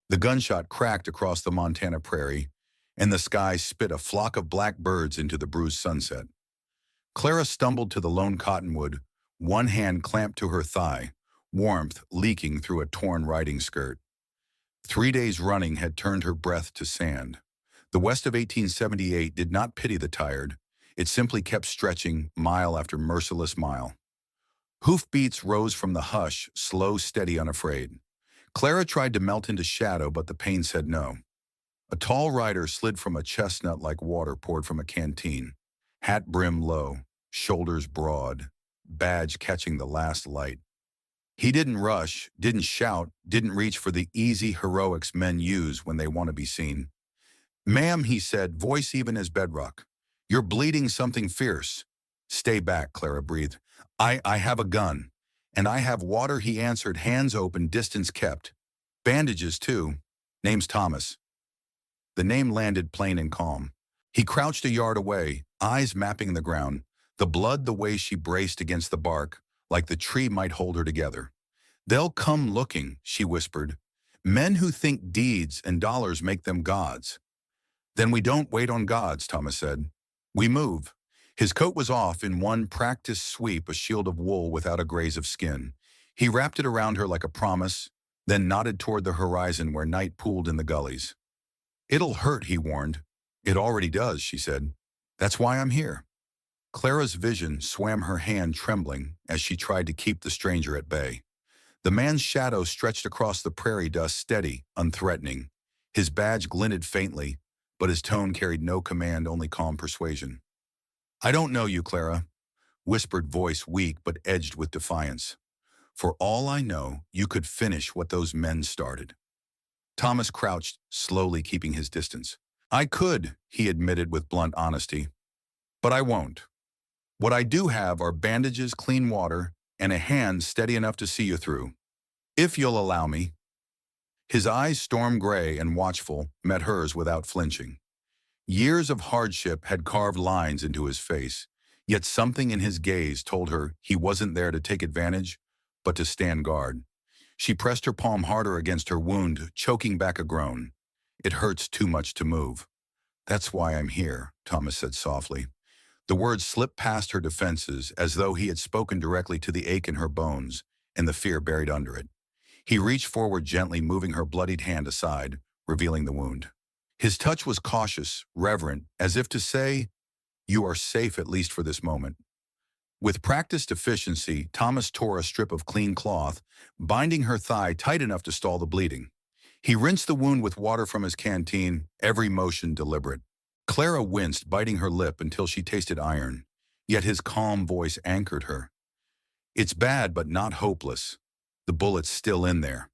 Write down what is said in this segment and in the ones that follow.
The gunshot cracked across the Montana prairie, and the sky spit a flock of black birds into the bruised sunset. Clara stumbled to the lone cottonwood, one hand clamped to her thigh, warmth leaking through a torn riding skirt. 3 days running had turned her breath to sand. The West of 1878 did not pity the tired. It simply kept stretching mile after merciless mile. Hoofbeats rose from the hush, slow, steady, unafraid. Clara tried to melt into shadow, but the pain said no. A tall rider slid from a chestnut like water poured from a canteen, hat brim low, shoulders broad, badge catching the last light. He didn't rush, didn't shout, didn't reach for the easy heroics men use when they want to be seen. "Ma'am," he said, voice even as bedrock. "You're bleeding something fierce." "Stay back," Clara breathed. I have a gun. "And I have water," he answered, hands open, distance kept. "Bandages, too. Name's Thomas." The name landed plain and calm. He crouched a yard away, eyes mapping the ground, the blood the way she braced against the bark, like the tree might hold her together. "They'll come looking," she whispered. "Men who think deeds and dollars make them gods." "Then we don't wait on gods," Thomas said. "We move." His coat was off in one practiced sweep, a shield of wool without a graze of skin. He wrapped it around her like a promise, then nodded toward the horizon where night pooled in the gullies. "It'll hurt," he warned. "It already does," she said. "That's why I'm here." Clara's vision swam her hand trembling as she tried to keep the stranger at bay. The man's shadow stretched across the prairie dust, steady, unthreatening. His badge glinted faintly, but his tone carried no command, only calm persuasion. "I don't know you, Clara," whispered voice weak but edged with defiance. "For all I know, you could finish what those men started." Thomas crouched, slowly keeping his distance. "I could," he admitted with blunt honesty. "But I won't. What I do have are bandages, clean water, and a hand steady enough to see you through. If you'll allow me." His eyes, storm gray and watchful, met hers without flinching. Years of hardship had carved lines into his face, yet something in his gaze told her he wasn't there to take advantage, but to stand guard. She pressed her palm harder against her wound, choking back a groan. "It hurts too much to move." "That's why I'm here," Thomas said softly. The words slipped past her defenses as though he had spoken directly to the ache in her bones and the fear buried under it. He reached forward gently, moving her bloodied hand aside, revealing the wound. His touch was cautious, reverent, as if to say, "You are safe at least for this moment." With practiced efficiency, Thomas tore a strip of clean cloth, binding her thigh tight enough to stall the bleeding. He rinsed the wound with water from his canteen, every motion deliberate. Clara winced, biting her lip until she tasted iron, yet his calm voice anchored her. "It's bad, but not hopeless. The bullet's still in there.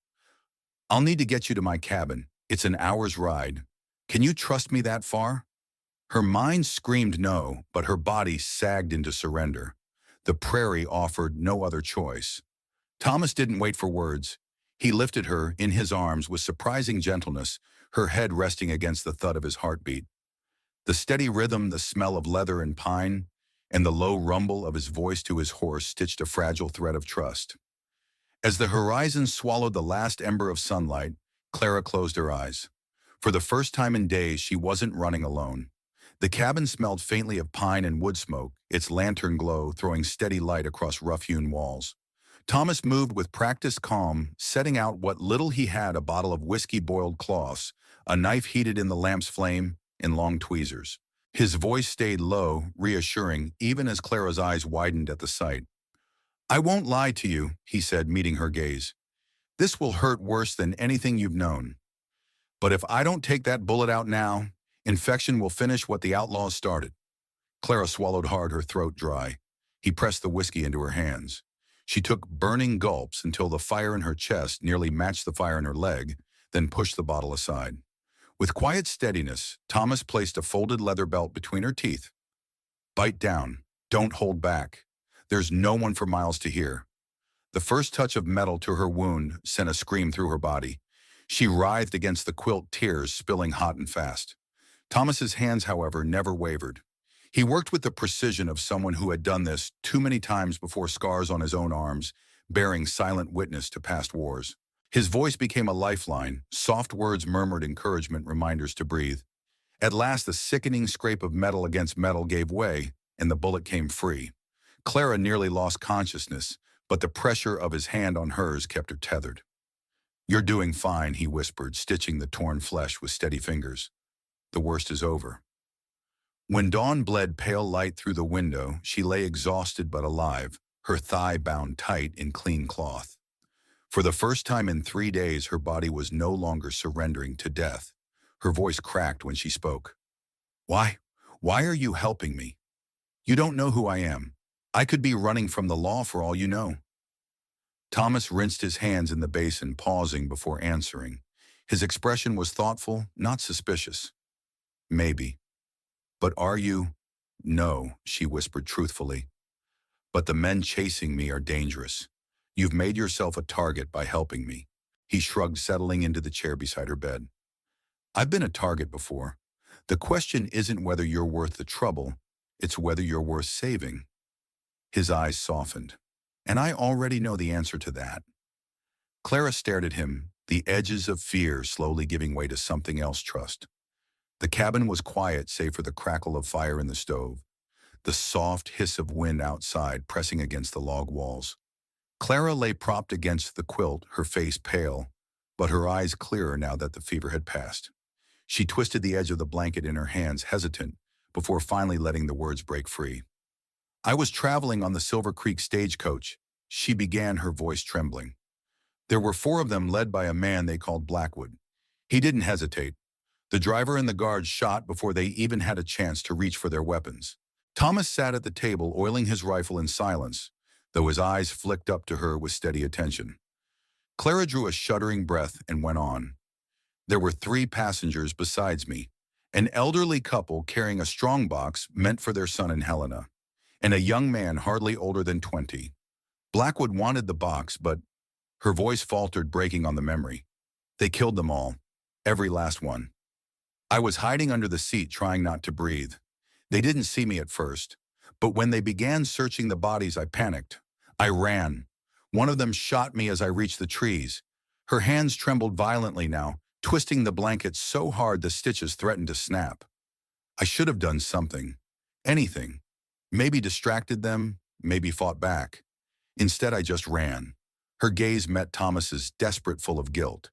I'll need to get you to my cabin. It's an hour's ride. Can you trust me that far?" Her mind screamed no, but her body sagged into surrender. The prairie offered no other choice. Thomas didn't wait for words. He lifted her in his arms with surprising gentleness, her head resting against the thud of his heartbeat. The steady rhythm, the smell of leather and pine, and the low rumble of his voice to his horse stitched a fragile thread of trust. As the horizon swallowed the last ember of sunlight, Clara closed her eyes. For the first time in days, she wasn't running alone. The cabin smelled faintly of pine and wood smoke, its lantern glow throwing steady light across rough-hewn walls. Thomas moved with practiced calm, setting out what little he had: a bottle of whiskey-boiled cloths, a knife heated in the lamp's flame, and long tweezers. His voice stayed low, reassuring, even as Clara's eyes widened at the sight. "I won't lie to you," he said, meeting her gaze. "This will hurt worse than anything you've known. But if I don't take that bullet out now, infection will finish what the outlaws started." Clara swallowed hard, her throat dry. He pressed the whiskey into her hands. She took burning gulps until the fire in her chest nearly matched the fire in her leg, then pushed the bottle aside. With quiet steadiness, Thomas placed a folded leather belt between her teeth. "Bite down. Don't hold back. There's no one for miles to hear." The first touch of metal to her wound sent a scream through her body. She writhed against the quilt, tears spilling hot and fast. Thomas's hands, however, never wavered. He worked with the precision of someone who had done this too many times before, scars on his own arms, bearing silent witness to past wars. His voice became a lifeline, soft words murmured encouragement reminders to breathe. At last the sickening scrape of metal against metal gave way, and the bullet came free. Clara nearly lost consciousness, but the pressure of his hand on hers kept her tethered. "You're doing fine," he whispered, stitching the torn flesh with steady fingers. "The worst is over." When dawn bled pale light through the window, she lay exhausted but alive, her thigh bound tight in clean cloth. For the first time in 3 days, her body was no longer surrendering to death. Her voice cracked when she spoke. "Why? Why are you helping me? You don't know who I am. I could be running from the law for all you know." Thomas rinsed his hands in the basin, pausing before answering. His expression was thoughtful, not suspicious. "Maybe. But are you?" "No," she whispered truthfully. "But the men chasing me are dangerous. You've made yourself a target by helping me." He shrugged, settling into the chair beside her bed. "I've been a target before. The question isn't whether you're worth the trouble, it's whether you're worth saving." His eyes softened. "And I already know the answer to that." Clara stared at him, the edges of fear slowly giving way to something else, trust. The cabin was quiet save for the crackle of fire in the stove, the soft hiss of wind outside pressing against the log walls. Clara lay propped against the quilt, her face pale, but her eyes clearer now that the fever had passed. She twisted the edge of the blanket in her hands, hesitant, before finally letting the words break free. "I was traveling on the Silver Creek stagecoach," she began, her voice trembling. "There were 4 of them led by a man they called Blackwood. He didn't hesitate. The driver and the guards shot before they even had a chance to reach for their weapons." Thomas sat at the table, oiling his rifle in silence, though his eyes flicked up to her with steady attention. Clara drew a shuddering breath and went on. "There were 3 passengers besides me, an elderly couple carrying a strongbox meant for their son and Helena, and a young man hardly older than 20. Blackwood wanted the box, but—" Her voice faltered, breaking on the memory. "They killed them all. Every last one. I was hiding under the seat, trying not to breathe. They didn't see me at first, but when they began searching the bodies, I panicked. I ran. One of them shot me as I reached the trees." Her hands trembled violently now, twisting the blanket so hard the stitches threatened to snap. "I should have done something. Anything. Maybe distracted them, maybe fought back. Instead, I just ran." Her gaze met Thomas's, desperate, full of guilt.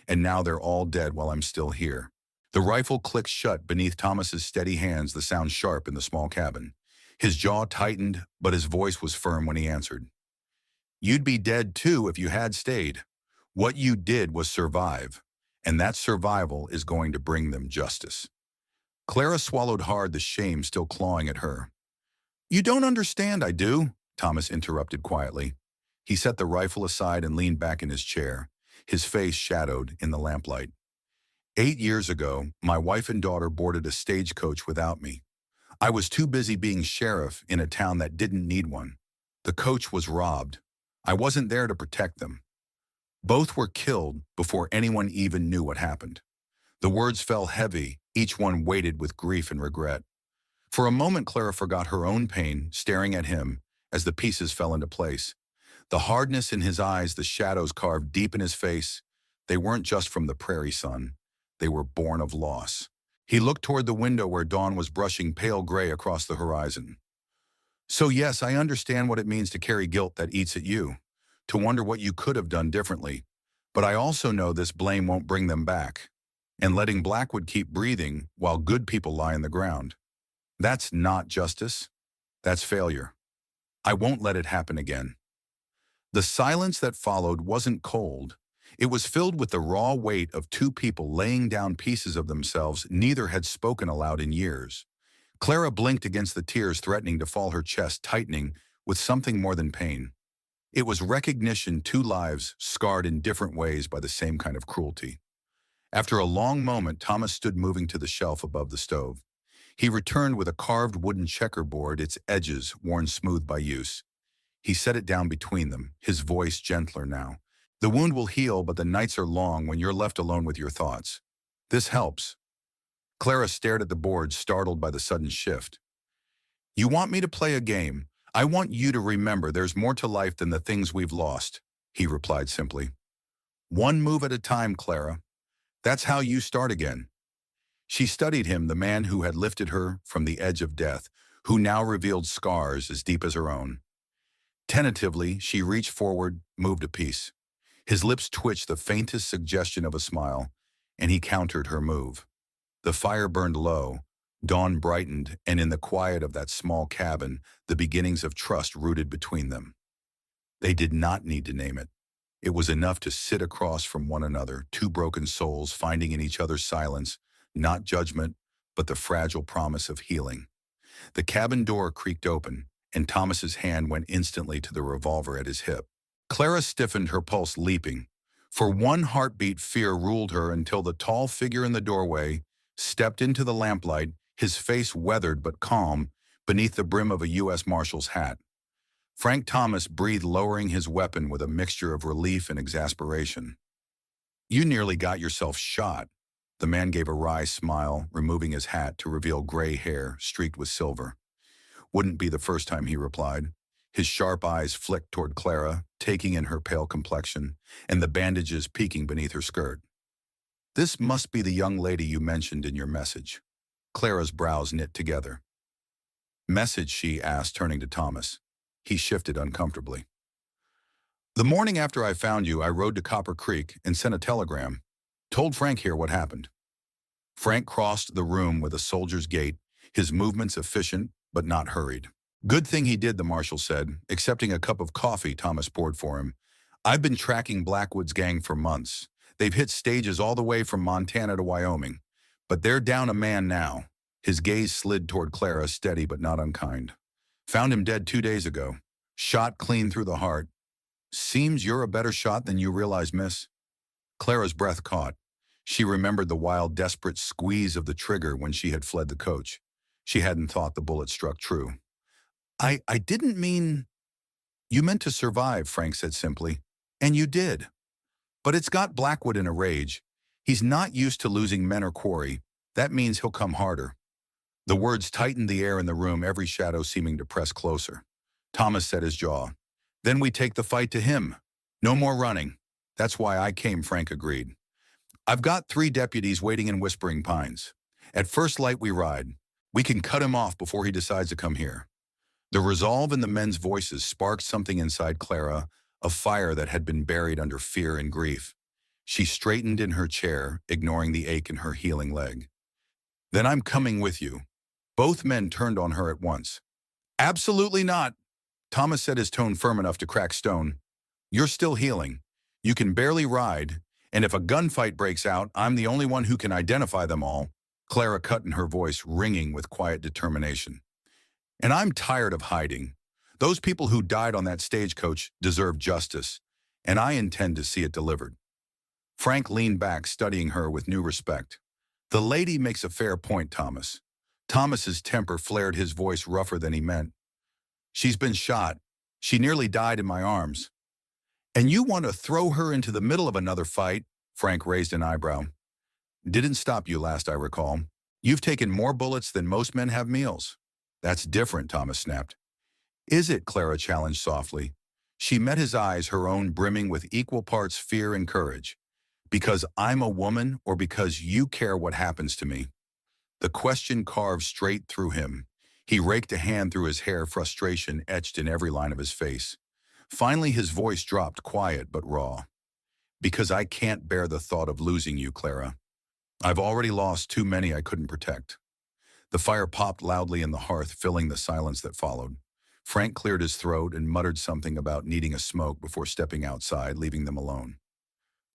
"And now they're all dead while I'm still here." The rifle clicked shut beneath Thomas's steady hands, the sound sharp in the small cabin. His jaw tightened, but his voice was firm when he answered. "You'd be dead too if you had stayed. What you did was survive, and that survival is going to bring them justice." Clara swallowed hard, the shame still clawing at her. "You don't understand." "I do," Thomas interrupted quietly. He set the rifle aside and leaned back in his chair, his face shadowed in the lamplight. 8 years ago, my wife and daughter boarded a stagecoach without me. I was too busy being sheriff in a town that didn't need one. The coach was robbed. I wasn't there to protect them. Both were killed before anyone even knew what happened." The words fell heavy, each one weighted with grief and regret. For a moment, Clara forgot her own pain, staring at him as the pieces fell into place. The hardness in his eyes, the shadows carved deep in his face, they weren't just from the prairie sun. They were born of loss. He looked toward the window where dawn was brushing pale gray across the horizon. "So yes, I understand what it means to carry guilt that eats at you, to wonder what you could have done differently. But I also know this blame won't bring them back. And letting Blackwood keep breathing while good people lie in the ground. That's not justice. That's failure. I won't let it happen again." The silence that followed wasn't cold. It was filled with the raw weight of 2 people laying down pieces of themselves neither had spoken aloud in years. Clara blinked against the tears threatening to fall, her chest tightening with something more than pain. It was recognition, 2 lives scarred in different ways by the same kind of cruelty. After a long moment, Thomas stood, moving to the shelf above the stove. He returned with a carved wooden checkerboard, its edges worn smooth by use. He set it down between them, his voice gentler now. "The wound will heal, but the nights are long when you're left alone with your thoughts. This helps." Clara stared at the board, startled by the sudden shift. "You want me to play a game? I want you to remember there's more to life than the things we've lost," he replied simply. One move at a time, Clara. That's how you start again. She studied him, the man who had lifted her from the edge of death, who now revealed scars as deep as her own. Tentatively, she reached forward, moved a piece. His lips twitched the faintest suggestion of a smile, and he countered her move. The fire burned low, dawn brightened, and in the quiet of that small cabin, the beginnings of trust rooted between them. They did not need to name it. It was enough to sit across from one another, two broken souls finding in each other's silence, not judgment, but the fragile promise of healing. The cabin door creaked open, and Thomas's hand went instantly to the revolver at his hip. Clara stiffened, her pulse leaping. For one heartbeat, fear ruled her until the tall figure in the doorway stepped into the lamplight, his face weathered but calm beneath the brim of a U.S. Marshal's hat. Frank Thomas breathed, lowering his weapon with a mixture of relief and exasperation. "You nearly got yourself shot." The man gave a wry smile, removing his hat to reveal gray hair streaked with silver. "Wouldn't be the first time," he replied. His sharp eyes flicked toward Clara, taking in her pale complexion and the bandages peeking beneath her skirt. "This must be the young lady you mentioned in your message." Clara's brows knit together. "Message?" she asked, turning to Thomas. He shifted uncomfortably. "The morning after I found you, I rode to Copper Creek and sent a telegram. Told Frank here what happened." Frank crossed the room with a soldier's gait, his movements efficient but not hurried. "Good thing he did," the marshal said, accepting a cup of coffee Thomas poured for him. "I've been tracking Blackwood's gang for months. They've hit stages all the way from Montana to Wyoming. But they're down a man now." His gaze slid toward Clara, steady but not unkind. "Found him dead 2 days ago. Shot clean through the heart. Seems you're a better shot than you realize, miss." Clara's breath caught. She remembered the wild, desperate squeeze of the trigger when she had fled the coach. She hadn't thought the bullet struck true. I didn't mean—" "You meant to survive," Frank said simply. "And you did. But it's got Blackwood in a rage. He's not used to losing men or quarry. That means he'll come harder." The words tightened the air in the room, every shadow seeming to press closer. Thomas set his jaw. "Then we take the fight to him. No more running." "That's why I came," Frank agreed. "I've got 3 deputies waiting in Whispering Pines. At first light we ride. We can cut him off before he decides to come here." The resolve in the men's voices sparked something inside Clara, a fire that had been buried under fear and grief. She straightened in her chair, ignoring the ache in her healing leg. "Then I'm coming with you." Both men turned on her at once. "Absolutely not." Thomas said, his tone firm enough to crack stone. "You're still healing. You can barely ride, and if a gunfight breaks out, I'm the only one who can identify them all." Clara cut in, her voice ringing with quiet determination. "And I'm tired of hiding. Those people who died on that stagecoach deserve justice, and I intend to see it delivered." Frank leaned back, studying her with new respect. "The lady makes a fair point, Thomas." Thomas's temper flared, his voice rougher than he meant. "She's been shot. She nearly died in my arms. And you want to throw her into the middle of another fight?" Frank raised an eyebrow. "Didn't stop you last, I recall. You've taken more bullets than most men have meals." "That's different," Thomas snapped. "Is it?" Clara challenged softly. She met his eyes, her own brimming with equal parts fear and courage. "Because I'm a woman, or because you care what happens to me?" The question carved straight through him. He raked a hand through his hair, frustration etched in every line of his face. Finally, his voice dropped, quiet but raw. "Because I can't bear the thought of losing you, Clara. I've already lost too many I couldn't protect." The fire popped loudly in the hearth, filling the silence that followed. Frank cleared his throat and muttered something about needing a smoke before stepping outside, leaving them alone.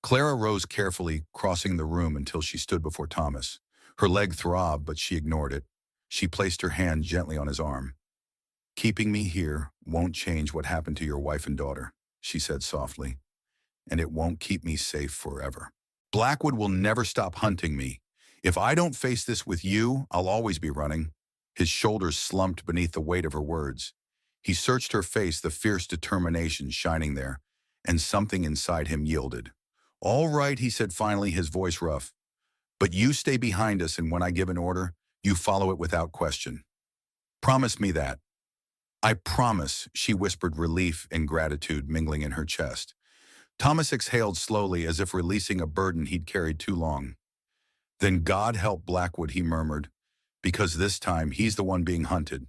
Clara rose carefully, crossing the room until she stood before Thomas. Her leg throbbed, but she ignored it. She placed her hand gently on his arm. "Keeping me here won't change what happened to your wife and daughter," she said softly. "And it won't keep me safe forever. Blackwood will never stop hunting me. If I don't face this with you, I'll always be running." His shoulders slumped beneath the weight of her words. He searched her face, the fierce determination shining there, and something inside him yielded. "All right," he said finally, his voice rough. "But you stay behind us, and when I give an order, you follow it without question. Promise me that." "I promise," she whispered, relief and gratitude mingling in her chest. Thomas exhaled slowly as if releasing a burden he'd carried too long. Then God help Blackwood, he murmured, because this time he's the one being hunted.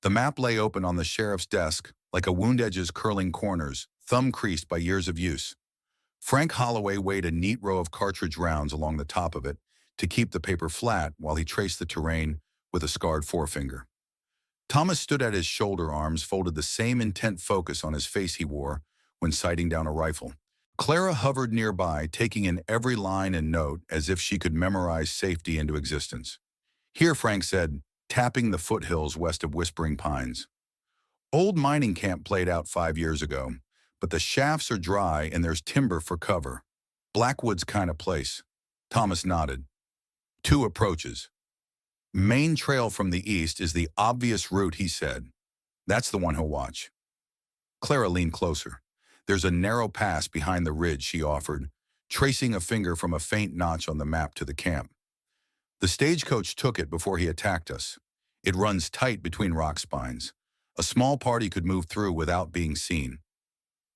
The map lay open on the sheriff's desk, like a wound edge's curling corners, thumb creased by years of use. Frank Holloway weighed a neat row of cartridge rounds along the top of it to keep the paper flat while he traced the terrain with a scarred forefinger. Thomas stood at his shoulder arms, folded the same intent focus on his face he wore when sighting down a rifle. Clara hovered nearby, taking in every line and note as if she could memorize safety into existence. Here, Frank said, tapping the foothills west of Whispering Pines. Old mining camp played out 5 years ago, but the shafts are dry and there's timber for cover. Blackwood's kind of place. Thomas nodded. 2 approaches. Main trail from the east is the obvious route, he said. That's the one he'll watch. Clara leaned closer. There's a narrow pass behind the ridge, she offered, tracing a finger from a faint notch on the map to the camp. The stagecoach took it before he attacked us. It runs tight between rock spines. A small party could move through without being seen.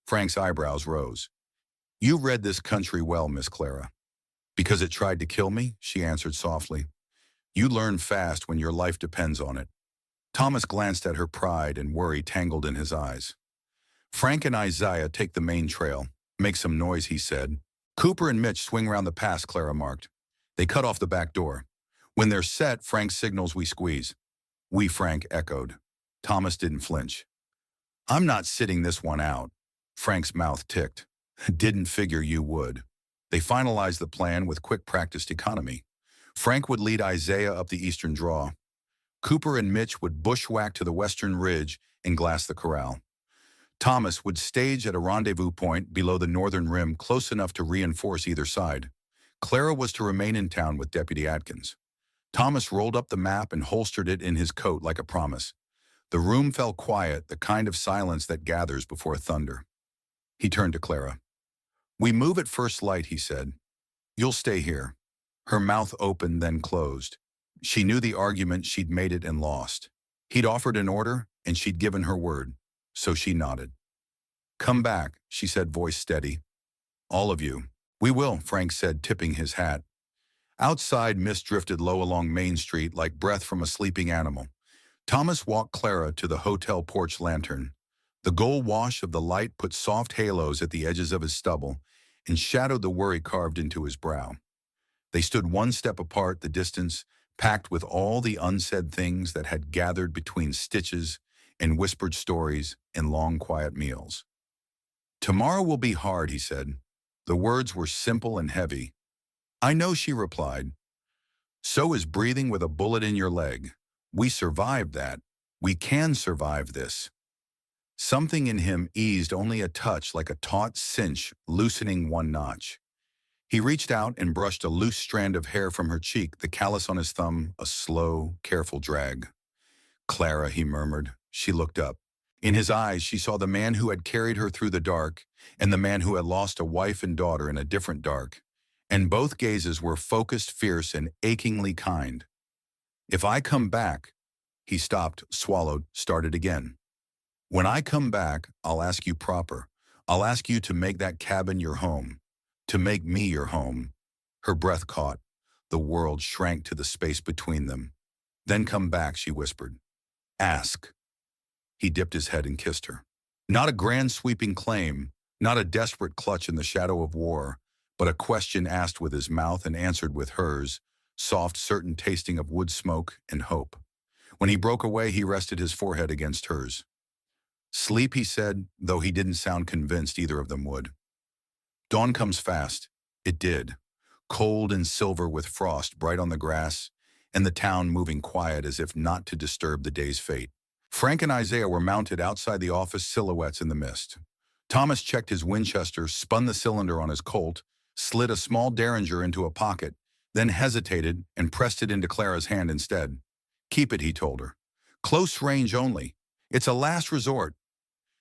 Frank's eyebrows rose. You read this country well, Miss Clara. Because it tried to kill me, she answered softly. You learn fast when your life depends on it. Thomas glanced at her, pride and worry tangled in his eyes. Frank and Isaiah take the main trail. Make some noise, he said. Cooper and Mitch swing round the pass, Clara marked. They cut off the back door. When they're set, Frank signals we squeeze. We, Frank echoed. Thomas didn't flinch. I'm not sitting this one out. Frank's mouth ticked. Didn't figure you would. They finalized the plan with quick practiced economy. Frank would lead Isaiah up the eastern draw. Cooper and Mitch would bushwhack to the western ridge and glass the corral. Thomas would stage at a rendezvous point below the northern rim close enough to reinforce either side. Clara was to remain in town with Deputy Atkins. Thomas rolled up the map and holstered it in his coat like a promise. The room fell quiet, the kind of silence that gathers before thunder. He turned to Clara. We move at first light, he said. You'll stay here. Her mouth opened, then closed. She knew the argument, she'd made it and lost. He'd offered an order, and she'd given her word. So she nodded. Come back, she said, voice steady. All of you. We will, Frank said, tipping his hat. Outside, mist drifted low along Main Street like breath from a sleeping animal. Thomas walked Clara to the hotel porch lantern. The gold wash of the light put soft halos at the edges of his stubble and shadowed the worry carved into his brow. They stood one step apart, the distance packed with all the unsaid things that had gathered between stitches and whispered stories and long, quiet meals. Tomorrow will be hard, he said. The words were simple and heavy. I know, she replied. So is breathing with a bullet in your leg. We survived that. We can survive this. Something in him eased only a touch, like a taut cinch, loosening one notch. He reached out and brushed a loose strand of hair from her cheek, the callus on his thumb, a slow, careful drag. Clara, he murmured. She looked up. In his eyes, she saw the man who had carried her through the dark and the man who had lost a wife and daughter in a different dark. And both gazes were focused, fierce, and achingly kind. If I come back, he stopped, swallowed, started again. When I come back, I'll ask you proper. I'll ask you to make that cabin your home. To make me your home. Her breath caught. The world shrank to the space between them. Then come back, she whispered. Ask. He dipped his head and kissed her. Not a grand sweeping claim, not a desperate clutch in the shadow of war, but a question asked with his mouth and answered with hers, soft, certain tasting of wood smoke and hope. When he broke away, he rested his forehead against hers. Sleep, he said, though he didn't sound convinced either of them would. Dawn comes fast. It did. Cold and silver with frost bright on the grass, and the town moving quiet as if not to disturb the day's fate. Frank and Isaiah were mounted outside the office, silhouettes in the mist. Thomas checked his Winchester, spun the cylinder on his Colt, slid a small Derringer into a pocket, then hesitated and pressed it into Clara's hand instead. Keep it, he told her. Close range only. It's a last resort.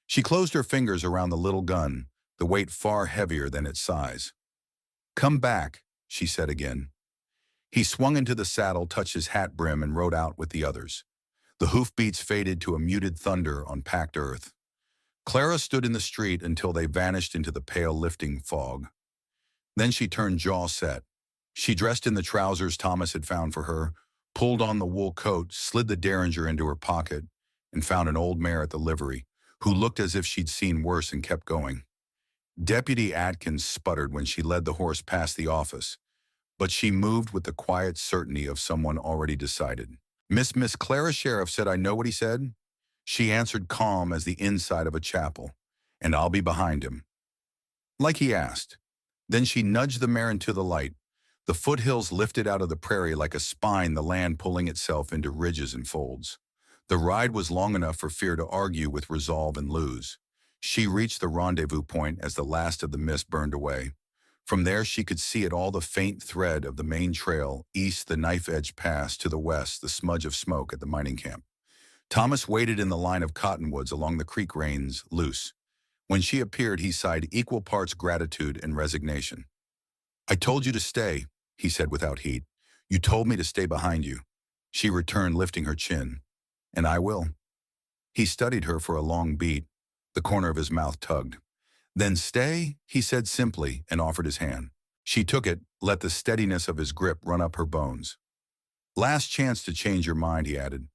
She closed her fingers around the little gun, the weight far heavier than its size. Come back, she said again. He swung into the saddle, touched his hat brim, and rode out with the others. The hoofbeats faded to a muted thunder on packed earth. Clara stood in the street until they vanished into the pale lifting fog. Then she turned jaw set. She dressed in the trousers Thomas had found for her, pulled on the wool coat, slid the derringer into her pocket, and found an old mare at the livery, who looked as if she'd seen worse and kept going. Deputy Atkins sputtered when she led the horse past the office, but she moved with the quiet certainty of someone already decided. Miss Clara Sheriff said I know what he said. She answered calm as the inside of a chapel, and I'll be behind him. Like he asked. Then she nudged the mare into the light. The foothills lifted out of the prairie like a spine, the land pulling itself into ridges and folds. The ride was long enough for fear to argue with resolve and lose. She reached the rendezvous point as the last of the mist burned away. From there she could see it all, the faint thread of the main trail, east the knife-edge pass, to the west the smudge of smoke at the mining camp. Thomas waited in the line of cottonwoods along the creek reins, loose. When she appeared, he sighed equal parts gratitude and resignation. I told you to stay, he said without heat. You told me to stay behind you. She returned, lifting her chin. And I will. He studied her for a long beat. The corner of his mouth tugged. Then stay, he said simply, and offered his hand. She took it, let the steadiness of his grip run up her bones. Last chance to change your mind, he added.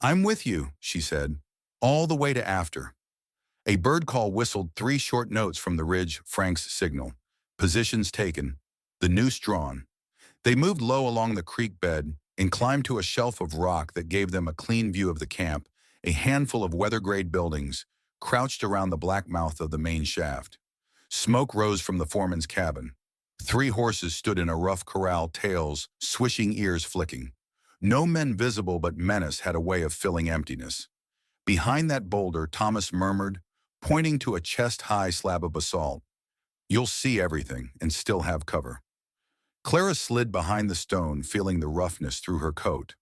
I'm with you, she said, all the way to after. A bird call whistled 3 short notes from the ridge, Frank's signal. Positions taken. The noose drawn. They moved low along the creek bed and climbed to a shelf of rock that gave them a clean view of the camp, a handful of weather-grade buildings, crouched around the black mouth of the main shaft. Smoke rose from the foreman's cabin. 3 horses stood in a rough corral, tails swishing, ears flicking. No men visible, but menace had a way of filling emptiness. Behind that boulder, Thomas murmured, pointing to a chest-high slab of basalt. You'll see everything and still have cover. Clara slid behind the stone, feeling the roughness through her coat.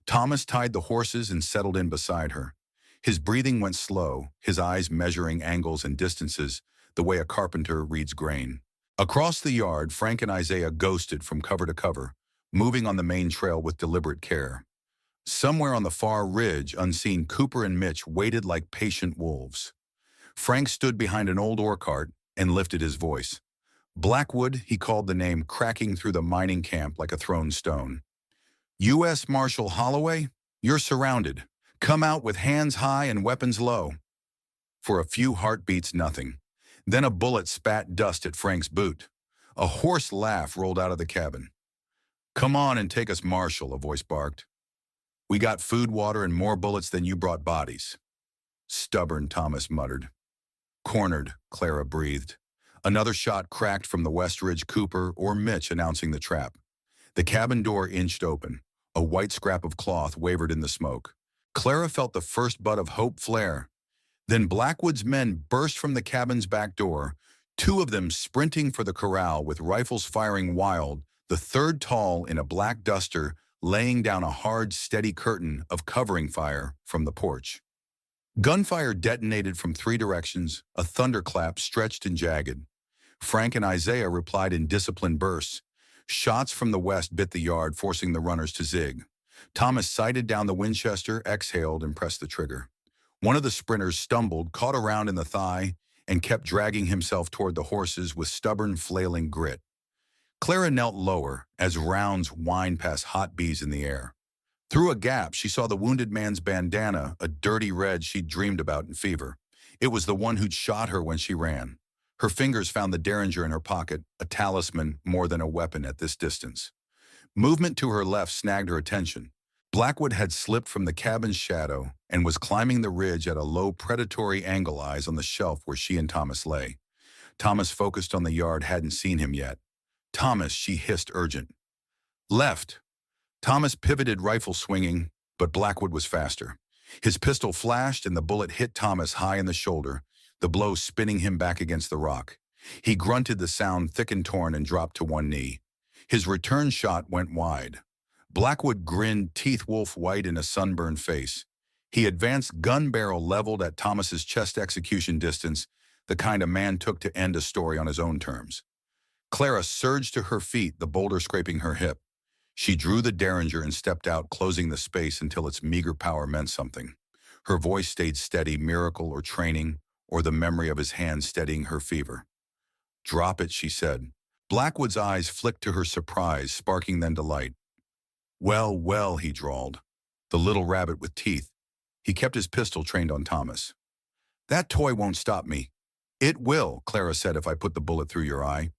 Thomas tied the horses and settled in beside her. His breathing went slow, his eyes measuring angles and distances, the way a carpenter reads grain. Across the yard, Frank and Isaiah ghosted from cover to cover, moving on the main trail with deliberate care. Somewhere on the far ridge, unseen, Cooper and Mitch waited like patient wolves. Frank stood behind an old ore cart and lifted his voice. Blackwood, he called the name cracking through the mining camp like a thrown stone. U.S. Marshal Holloway, you're surrounded. Come out with hands high and weapons low. For a few heartbeats, nothing. Then a bullet spat dust at Frank's boot. A hoarse laugh rolled out of the cabin. Come on and take us, Marshal, a voice barked. We got food, water, and more bullets than you brought bodies. Stubborn, Thomas muttered. Cornered, Clara breathed. Another shot cracked from the West Ridge. Cooper or Mitch announcing the trap. The cabin door inched open. A white scrap of cloth wavered in the smoke. Clara felt the first bud of hope flare. Then Blackwood's men burst from the cabin's back door, 2 of them sprinting for the corral with rifles firing wild, the third tall in a black duster, laying down a hard, steady curtain of covering fire from the porch. Gunfire detonated from 3 directions, a thunderclap stretched and jagged. Frank and Isaiah replied in disciplined bursts. Shots from the west bit the yard, forcing the runners to zig. Thomas sighted down the Winchester, exhaled, and pressed the trigger. One of the sprinters stumbled, caught a round in the thigh, and kept dragging himself toward the horses with stubborn, flailing grit. Clara knelt lower as rounds whined past hot bees in the air. Through a gap, she saw the wounded man's bandana, a dirty red she'd dreamed about in fever. It was the one who'd shot her when she ran. Her fingers found the derringer in her pocket, a talisman more than a weapon at this distance. Movement to her left snagged her attention. Blackwood had slipped from the cabin's shadow and was climbing the ridge at a low, predatory angle, eyes on the shelf where she and Thomas lay. Thomas, focused on the yard, hadn't seen him yet. Thomas, she hissed, urgent. Left. Thomas pivoted, rifle swinging, but Blackwood was faster. His pistol flashed and the bullet hit Thomas high in the shoulder, the blow spinning him back against the rock. He grunted the sound, thick and torn, and dropped to one knee. His return shot went wide. Blackwood grinned, teeth wolf white in a sunburned face. He advanced, gun barrel leveled at Thomas's chest, execution distance, the kind a man took to end a story on his own terms. Clara surged to her feet, the boulder scraping her hip. She drew the derringer and stepped out, closing the space until its meager power meant something. Her voice stayed steady, miracle or training, or the memory of his hand steadying her fever. "Drop it," she said. Blackwood's eyes flicked to her surprise, sparking then delight. "Well, well," he drawled. "The little rabbit with teeth." He kept his pistol trained on Thomas. "That toy won't stop me." "It will," Clara said, "if I put the bullet through your eye.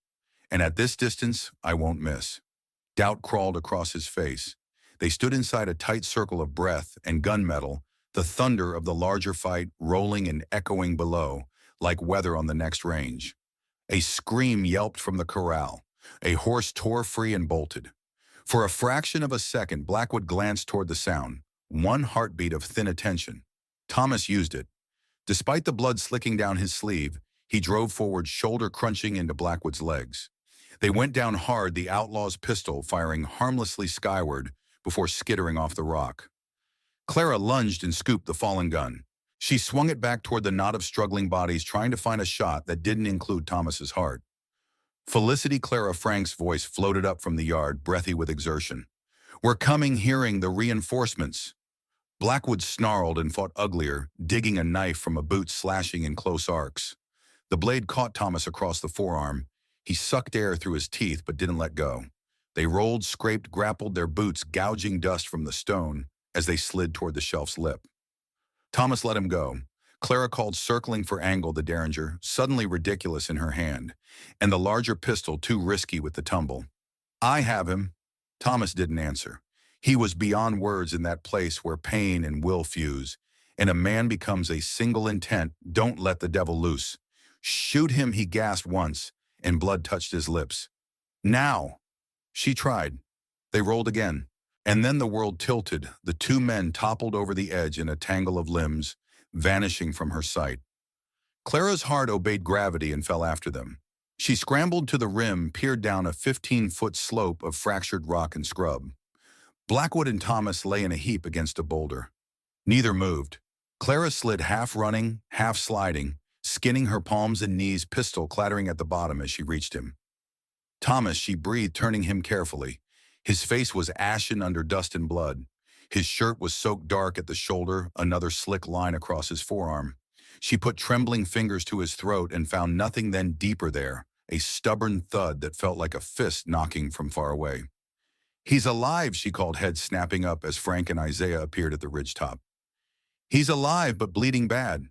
And at this distance, I won't miss." Doubt crawled across his face. They stood inside a tight circle of breath and gunmetal, the thunder of the larger fight rolling and echoing below, like weather on the next range. A scream yelped from the corral. A horse tore free and bolted. For a fraction of a second, Blackwood glanced toward the sound, one heartbeat of thin attention. Thomas used it. Despite the blood slicking down his sleeve, he drove forward, shoulder crunching into Blackwood's legs. They went down hard, the outlaw's pistol firing harmlessly skyward before skittering off the rock. Clara lunged and scooped the fallen gun. She swung it back toward the knot of struggling bodies, trying to find a shot that didn't include Thomas's heart. Felicity Clara Frank's voice floated up from the yard, breathy with exertion. "We're coming, hearing the reinforcements." Blackwood snarled and fought uglier, digging a knife from a boot, slashing in close arcs. The blade caught Thomas across the forearm. He sucked air through his teeth but didn't let go. They rolled, scraped, grappled, their boots gouging dust from the stone as they slid toward the shelf's lip. Thomas let him go. Clara called, circling for Angle, the derringer, suddenly ridiculous in her hand, and the larger pistol too risky with the tumble. "I have him." Thomas didn't answer. He was beyond words in that place where pain and will fuse, and a man becomes a single intent: don't let the devil loose. "Shoot him," he gasped once, and blood touched his lips. "Now!" She tried. They rolled again. And then the world tilted. The two men toppled over the edge in a tangle of limbs, vanishing from her sight. Clara's heart obeyed gravity and fell after them. She scrambled to the rim, peered down a 15-foot slope of fractured rock and scrub. Blackwood and Thomas lay in a heap against a boulder. Neither moved. Clara slid half running, half sliding, skinning her palms and knees, pistol clattering at the bottom as she reached him. "Thomas," she breathed, turning him carefully. His face was ashen under dust and blood. His shirt was soaked dark at the shoulder, another slick line across his forearm. She put trembling fingers to his throat and found nothing then deeper there, a stubborn thud that felt like a fist knocking from far away. "He's alive," she called, head snapping up as Frank and Isaiah appeared at the ridgetop. "He's alive, but bleeding bad."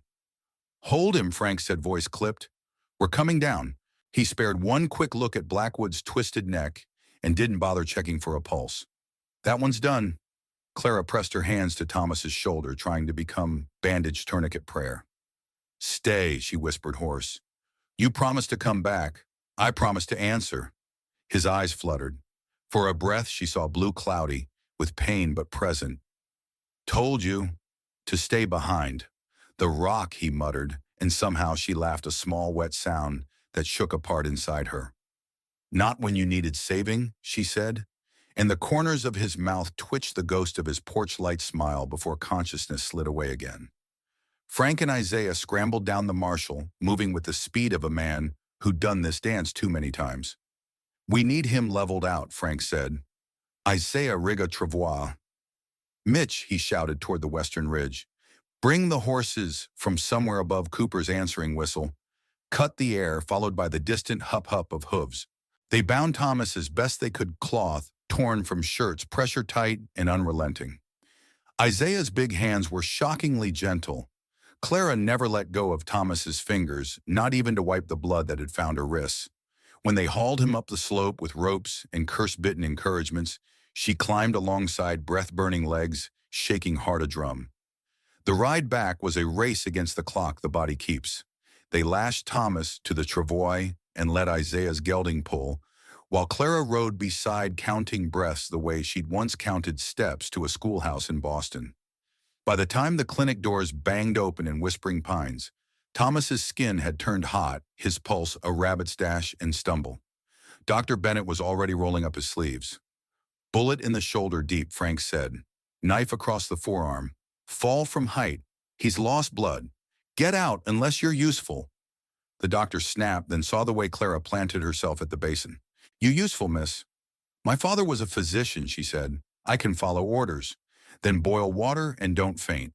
"Hold him," Frank said, voice clipped. "We're coming down." He spared one quick look at Blackwood's twisted neck and didn't bother checking for a pulse. "That one's done." Clara pressed her hands to Thomas's shoulder, trying to become bandaged tourniquet prayer. "Stay," she whispered hoarse. "You promised to come back. I promised to answer." His eyes fluttered. For a breath she saw blue, cloudy, with pain but present. "Told you to stay behind." "The rock," he muttered, and somehow she laughed, a small wet sound that shook apart inside her. "Not when you needed saving," she said, and the corners of his mouth twitched the ghost of his porch-light smile before consciousness slid away again. Frank and Isaiah scrambled down the marshal, moving with the speed of a man who'd done this dance too many times. "We need him leveled out," Frank said. "Isaiah, rig a travois." "Mitch," he shouted toward the western ridge. "Bring the horses," from somewhere above Cooper's answering whistle. Cut the air, followed by the distant hup-hup of hooves. They bound Thomas as best they could, cloth torn from shirts, pressure tight and unrelenting. Isaiah's big hands were shockingly gentle. Clara never let go of Thomas's fingers, not even to wipe the blood that had found her wrists. When they hauled him up the slope with ropes and curse-bitten encouragements, she climbed alongside breath-burning legs, shaking hard a drum. The ride back was a race against the clock the body keeps. They lashed Thomas to the travois and let Isaiah's gelding pull, while Clara rode beside, counting breaths the way she'd once counted steps to a schoolhouse in Boston. By the time the clinic doors banged open in Whispering Pines, Thomas's skin had turned hot, his pulse a rabbit's dash and stumble. Dr. Bennett was already rolling up his sleeves. "Bullet in the shoulder deep," Frank said. "Knife across the forearm. Fall from height. He's lost blood. Get out unless you're useful." The doctor snapped, then saw the way Clara planted herself at the basin. "You useful, miss?" "My father was a physician," she said. "I can follow orders. Then boil water and don't faint."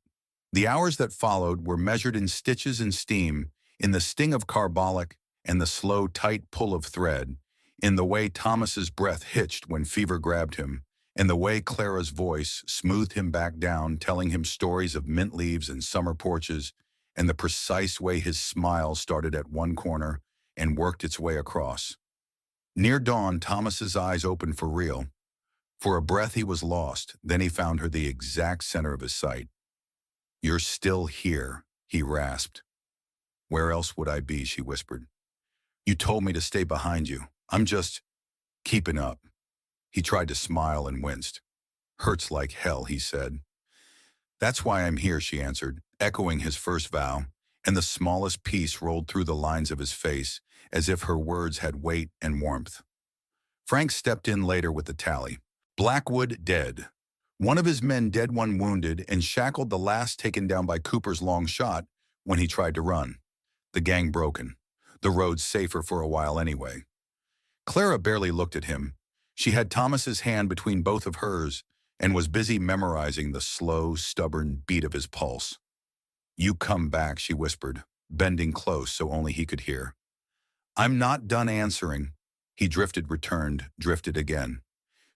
The hours that followed were measured in stitches and steam, in the sting of carbolic and the slow, tight pull of thread, in the way Thomas's breath hitched when fever grabbed him, and the way Clara's voice smoothed him back down, telling him stories of mint leaves and summer porches, and the precise way his smile started at one corner and worked its way across. Near dawn, Thomas's eyes opened for real. For a breath he was lost, then he found her the exact center of his sight. "You're still here," he rasped. "Where else would I be?" she whispered. "You told me to stay behind you. I'm just keeping up." He tried to smile and winced. "Hurts like hell," he said. "That's why I'm here," she answered, echoing his first vow, and the smallest piece rolled through the lines of his face, as if her words had weight and warmth. Frank stepped in later with the tally. Blackwood dead. One of his men dead, one wounded, and shackled, the last taken down by Cooper's long shot when he tried to run. The gang broken. The roads safer for a while anyway. Clara barely looked at him. She had Thomas's hand between both of hers and was busy memorizing the slow, stubborn beat of his pulse. "You come back," she whispered, bending close so only he could hear. "I'm not done answering." He returned, drifted again.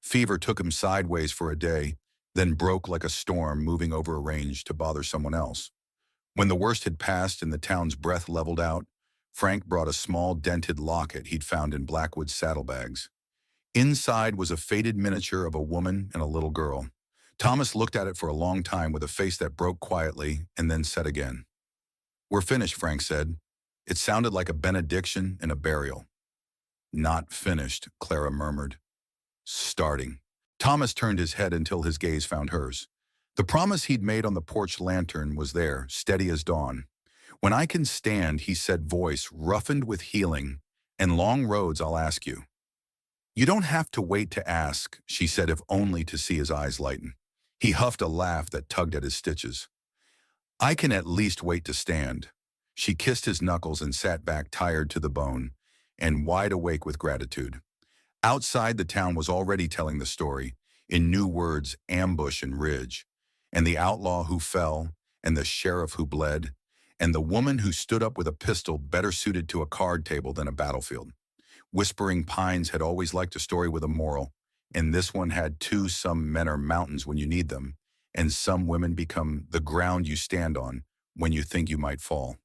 Fever took him sideways for a day, then broke like a storm moving over a range to bother someone else. When the worst had passed and the town's breath leveled out, Frank brought a small dented locket he'd found in Blackwood's saddlebags. Inside was a faded miniature of a woman and a little girl. Thomas looked at it for a long time with a face that broke quietly and then said again. "We're finished," Frank said. It sounded like a benediction and a burial. "Not finished," Clara murmured. "Starting." Thomas turned his head until his gaze found hers. The promise he'd made on the porch lantern was there, steady as dawn. "When I can stand," he said, voice roughened with healing, "and long roads I'll ask you." "You don't have to wait to ask," she said, if only to see his eyes lighten. He huffed a laugh that tugged at his stitches. "I can at least wait to stand." She kissed his knuckles and sat back, tired to the bone, and wide awake with gratitude. Outside, the town was already telling the story, in new words, ambush and ridge, and the outlaw who fell, and the sheriff who bled, and the woman who stood up with a pistol better suited to a card table than a battlefield. Whispering Pines had always liked a story with a moral, and this one had too. Some men are mountains when you need them, and some women become the ground you stand on when you think you might fall.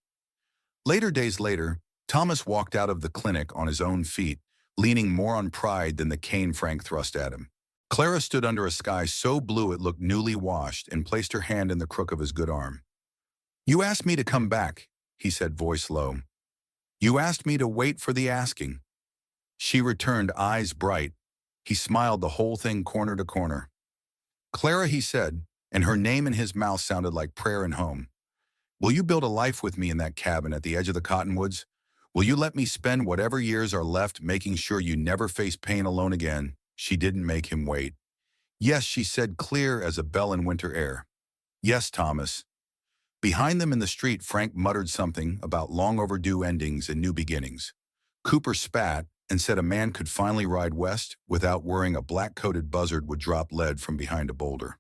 Days later, Thomas walked out of the clinic on his own feet, leaning more on pride than the cane Frank thrust at him. Clara stood under a sky so blue it looked newly washed and placed her hand in the crook of his good arm. "You asked me to come back," he said, voice low. "You asked me to wait for the asking." She returned, eyes bright. He smiled, the whole thing corner to corner. "Clara," he said, and her name in his mouth sounded like prayer and home. "Will you build a life with me in that cabin at the edge of the cottonwoods? Will you let me spend whatever years are left making sure you never face pain alone again?" She didn't make him wait. "Yes," she said, clear as a bell in winter air. "Yes, Thomas." Behind them in the street, Frank muttered something about long overdue endings and new beginnings. Cooper spat and said a man could finally ride west without worrying a black-coated buzzard would drop lead from behind a boulder.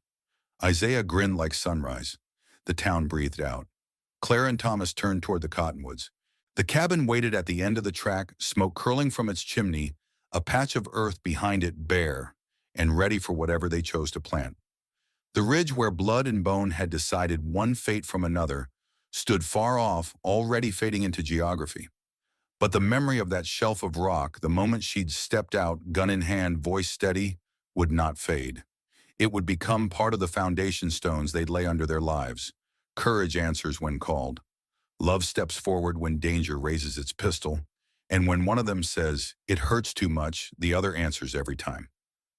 Isaiah grinned like sunrise. The town breathed out. Claire and Thomas turned toward the cottonwoods. The cabin waited at the end of the track, smoke curling from its chimney, a patch of earth behind it bare, and ready for whatever they chose to plant. The ridge where blood and bone had decided one fate from another stood far off, already fading into geography. But the memory of that shelf of rock, the moment she'd stepped out, gun in hand, voice steady, would not fade. It would become part of the foundation stones they'd lay under their lives. Courage answers when called. Love steps forward when danger raises its pistol. And when one of them says, "It hurts too much," the other answers every time.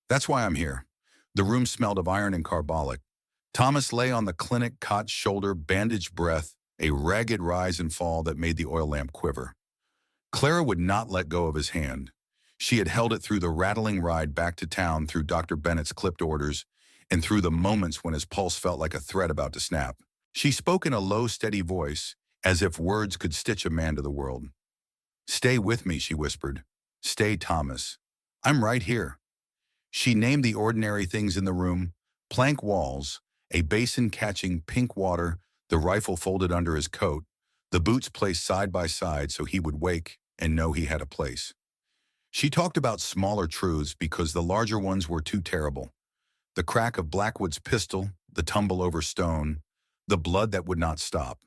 "That's why I'm here." The room smelled of iron and carbolic. Thomas lay on the clinic cot's shoulder, bandaged breath, a ragged rise and fall that made the oil lamp quiver. Clara would not let go of his hand. She had held it through the rattling ride back to town, through Dr. Bennett's clipped orders, and through the moments when his pulse felt like a thread about to snap. She spoke in a low, steady voice, as if words could stitch a man to the world. "Stay with me," she whispered. "Stay, Thomas. I'm right here." She named the ordinary things in the room: plank walls, a basin catching pink water, the rifle folded under his coat, the boots placed side by side so he would wake and know he had a place. She talked about smaller truths because the larger ones were too terrible. The crack of Blackwood's pistol, the tumble over stone, the blood that would not stop.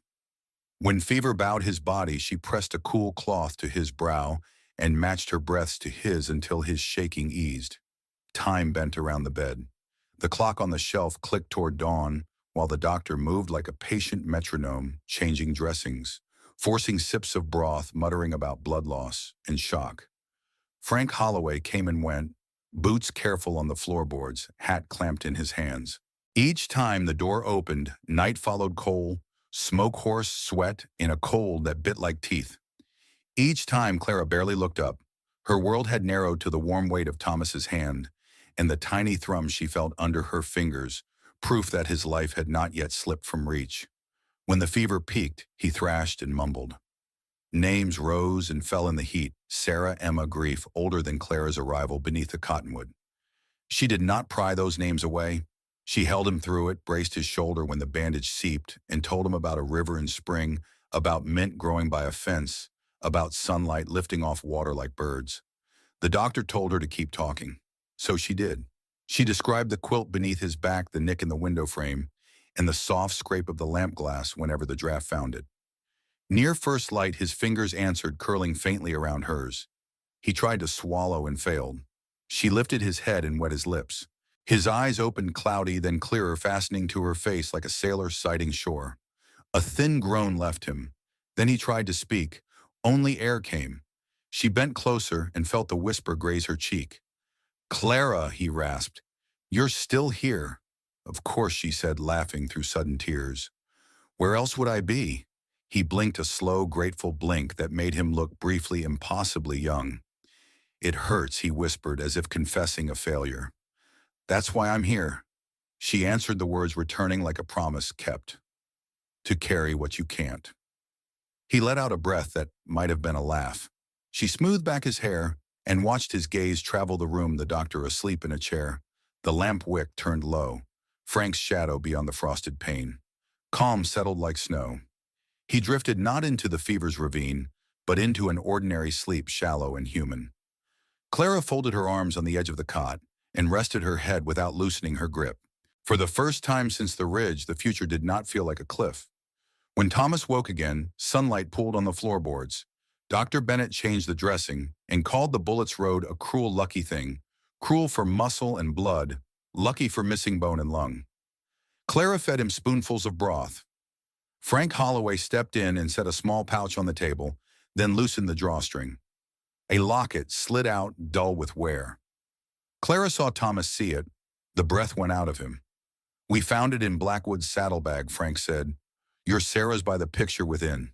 When fever bowed his body, she pressed a cool cloth to his brow and matched her breaths to his until his shaking eased. Time bent around the bed. The clock on the shelf clicked toward dawn, while the doctor moved like a patient metronome, changing dressings, forcing sips of broth, muttering about blood loss and shock. Frank Holloway came and went, boots careful on the floorboards, hat clamped in his hands. Each time the door opened, night followed coal, smoke-hoarse sweat in a cold that bit like teeth. Each time Clara barely looked up. Her world had narrowed to the warm weight of Thomas's hand, and the tiny thrum she felt under her fingers, proof that his life had not yet slipped from reach. When the fever peaked, he thrashed and mumbled. Names rose and fell in the heat. Sarah Emma Grief, older than Clara's arrival beneath the cottonwood. She did not pry those names away. She held him through it, braced his shoulder when the bandage seeped, and told him about a river in spring, about mint growing by a fence, about sunlight lifting off water like birds. The doctor told her to keep talking. So she did. She described the quilt beneath his back, the nick in the window frame, and the soft scrape of the lamp glass whenever the draft found it. Near first light, his fingers answered, curling faintly around hers. He tried to swallow and failed. She lifted his head and wet his lips. His eyes opened cloudy, then clearer, fastening to her face like a sailor sighting shore. A thin groan left him. Then he tried to speak. Only air came. She bent closer and felt the whisper graze her cheek. "Clara," he rasped, "you're still here." "Of course," she said, laughing through sudden tears. "Where else would I be?" He blinked a slow, grateful blink that made him look briefly impossibly young. "It hurts," he whispered, as if confessing a failure. "That's why I'm here." She answered the words, returning like a promise kept. "To carry what you can't." He let out a breath that might have been a laugh. She smoothed back his hair and watched his gaze travel the room, the doctor asleep in a chair, the lamp wick turned low, Frank's shadow beyond the frosted pane. Calm settled like snow. He drifted not into the fever's ravine, but into an ordinary sleep, shallow and human. Clara folded her arms on the edge of the cot and rested her head without loosening her grip. For the first time since the ridge, the future did not feel like a cliff. When Thomas woke again, sunlight pooled on the floorboards. Dr. Bennett changed the dressing and called the Bullets Road a cruel lucky thing, cruel for muscle and blood, lucky for missing bone and lung. Clara fed him spoonfuls of broth. Frank Holloway stepped in and set a small pouch on the table, then loosened the drawstring. A locket slid out, dull with wear. Clara saw Thomas see it. The breath went out of him. "We found it in Blackwood's saddlebag," Frank said. "Your Sarah's by the picture within."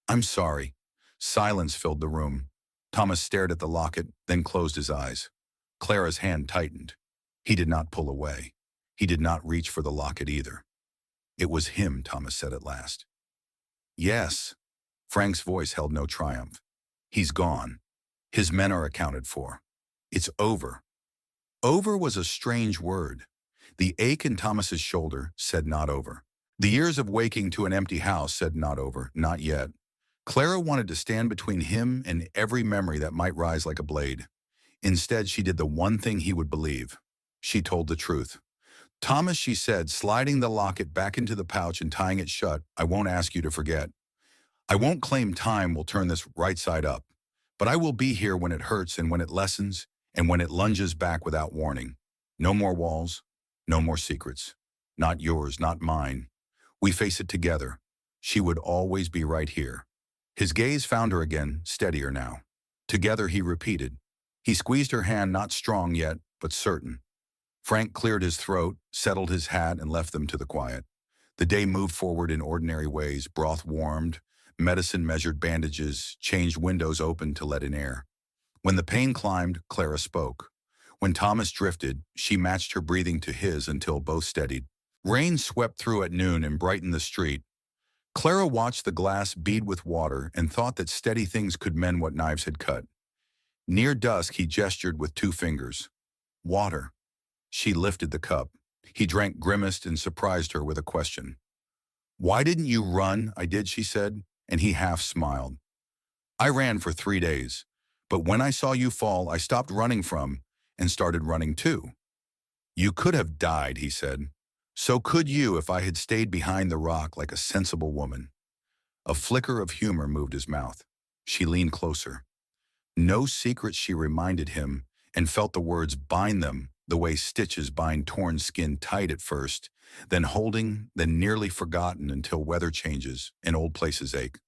"I'm sorry." Silence filled the room. Thomas stared at the locket, then closed his eyes. Clara's hand tightened. He did not pull away. He did not reach for the locket either. "It was him," Thomas said at last. "Yes." Frank's voice held no triumph. "He's gone. His men are accounted for. It's over." Over was a strange word. The ache in Thomas's shoulder said not over. The years of waking to an empty house said not over, not yet. Clara wanted to stand between him and every memory that might rise like a blade. Instead, she did the one thing he would believe. She told the truth. "Thomas," she said, sliding the locket back into the pouch and tying it shut, "I won't ask you to forget. I won't claim time will turn this right side up. But I will be here when it hurts and when it lessens and when it lunges back without warning. No more walls, no more secrets. Not yours, not mine. We face it together. She would always be right here." His gaze found her again, steadier now. "Together," he repeated. He squeezed her hand, not strong yet, but certain. Frank cleared his throat, settled his hat, and left them to the quiet. The day moved forward in ordinary ways. Broth warmed, medicine measured bandages, changed windows open to let in air. When the pain climbed, Clara spoke. When Thomas drifted, she matched her breathing to his until both steadied. Rain swept through at noon and brightened the street. Clara watched the glass bead with water and thought that steady things could mend what knives had cut. Near dusk, he gestured with 2 fingers. "Water." She lifted the cup. He drank, grimaced, and surprised her with a question. "Why didn't you run?" "I did," she said, and he half smiled. I ran for 3 days, but when I saw you fall, I stopped running from and started running too. You could have died, he said. So could you if I had stayed behind the rock like a sensible woman. A flicker of humor moved his mouth. She leaned closer. No secrets, she reminded him, and felt the words bind them the way stitches bind torn skin tight at first, then holding, then nearly forgotten until weather changes and old places ache.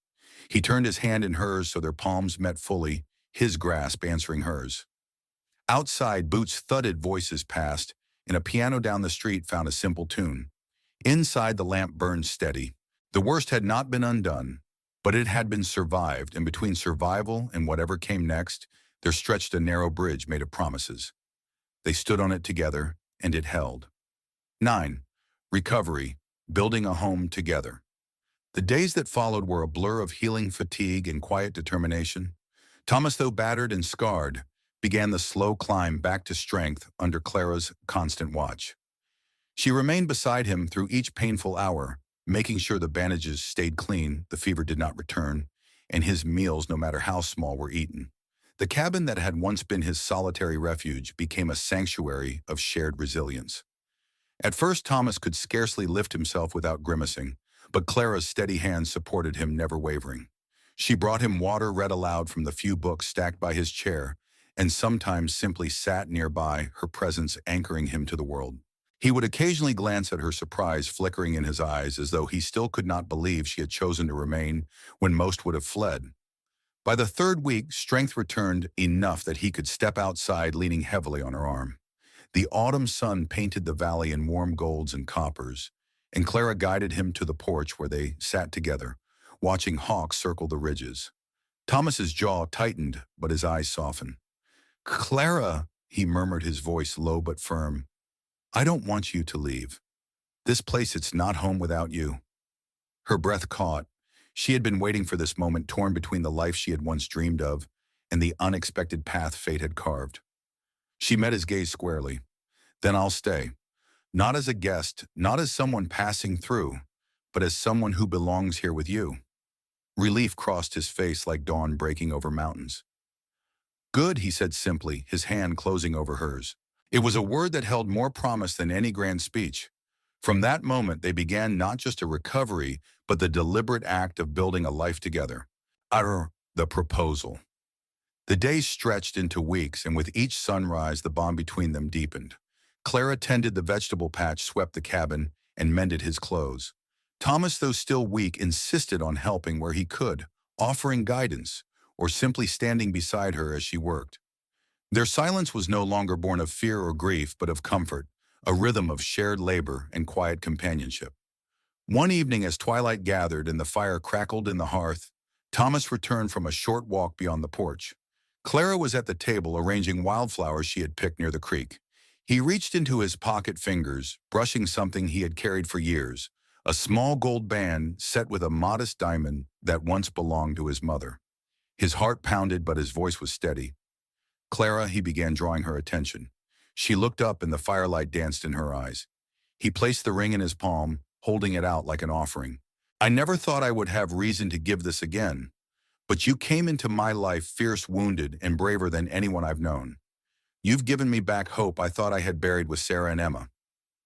He turned his hand in hers so their palms met fully, his grasp answering hers. Outside, boots thudded, voices passed, and a piano down the street found a simple tune. Inside, the lamp burned steady. The worst had not been undone, but it had been survived, and between survival and whatever came next, there stretched a narrow bridge made of promises. They stood on it together, and it held. 9. Recovery, building a home together. The days that followed were a blur of healing fatigue and quiet determination. Thomas, though battered and scarred, began the slow climb back to strength under Clara's constant watch. She remained beside him through each painful hour, making sure the bandages stayed clean, the fever did not return, and his meals, no matter how small, were eaten. The cabin that had once been his solitary refuge became a sanctuary of shared resilience. At first, Thomas could scarcely lift himself without grimacing, but Clara's steady hand supported him, never wavering. She brought him water read aloud from the few books stacked by his chair, and sometimes simply sat nearby, her presence anchoring him to the world. He would occasionally glance at her, surprise flickering in his eyes, as though he still could not believe she had chosen to remain when most would have fled. By the third week, strength returned enough that he could step outside, leaning heavily on her arm. The autumn sun painted the valley in warm golds and coppers, and Clara guided him to the porch where they sat together, watching hawks circle the ridges. Thomas's jaw tightened, but his eyes softened. "Clara," he murmured, his voice low but firm, "I don't want you to leave. This place, it's not home without you." Her breath caught. She had been waiting for this moment, torn between the life she had once dreamed of and the unexpected path fate had carved. She met his gaze squarely. "Then I'll stay. Not as a guest, not as someone passing through, but as someone who belongs here with you." Relief crossed his face like dawn breaking over mountains. "Good," he said simply, his hand closing over hers. It was a word that held more promise than any grand speech. From that moment, they began not just a recovery, but the deliberate act of building a life together. The proposal. The days stretched into weeks, and with each sunrise, the bond between them deepened. Clara tended the vegetable patch, swept the cabin, and mended his clothes. Thomas, though still weak, insisted on helping where he could, offering guidance, or simply standing beside her as she worked. Their silence was no longer born of fear or grief, but of comfort, a rhythm of shared labor and quiet companionship. One evening, as twilight gathered and the fire crackled in the hearth, Thomas returned from a short walk beyond the porch. Clara was at the table arranging wildflowers she had picked near the creek. He reached into his pocket fingers, brushing something he had carried for years, a small gold band set with a modest diamond that once belonged to his mother. His heart pounded, but his voice was steady. "Clara," he began, drawing her attention. She looked up and the firelight danced in her eyes. He placed the ring in his palm, holding it out like an offering. "I never thought I would have reason to give this again, but you came into my life fierce, wounded, and braver than anyone I've known. You've given me back hope I thought I had buried with Sarah and Emma."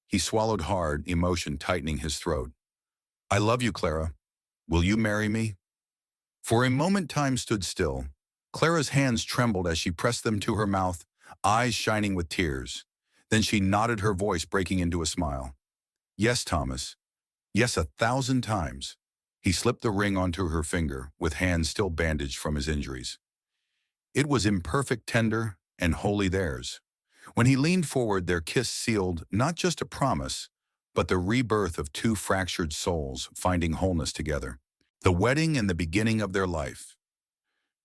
He swallowed hard, emotion tightening his throat. "I love you, Clara. Will you marry me?" For a moment, time stood still. Clara's hands trembled as she pressed them to her mouth, eyes shining with tears. Then she nodded, her voice breaking into a smile. "Yes, Thomas. Yes, 1,000 times." He slipped the ring onto her finger, with hands still bandaged from his injuries. It was imperfect, tender, and wholly theirs. When he leaned forward, their kiss sealed not just a promise, but the rebirth of two fractured souls finding wholeness together. The wedding and the beginning of their life.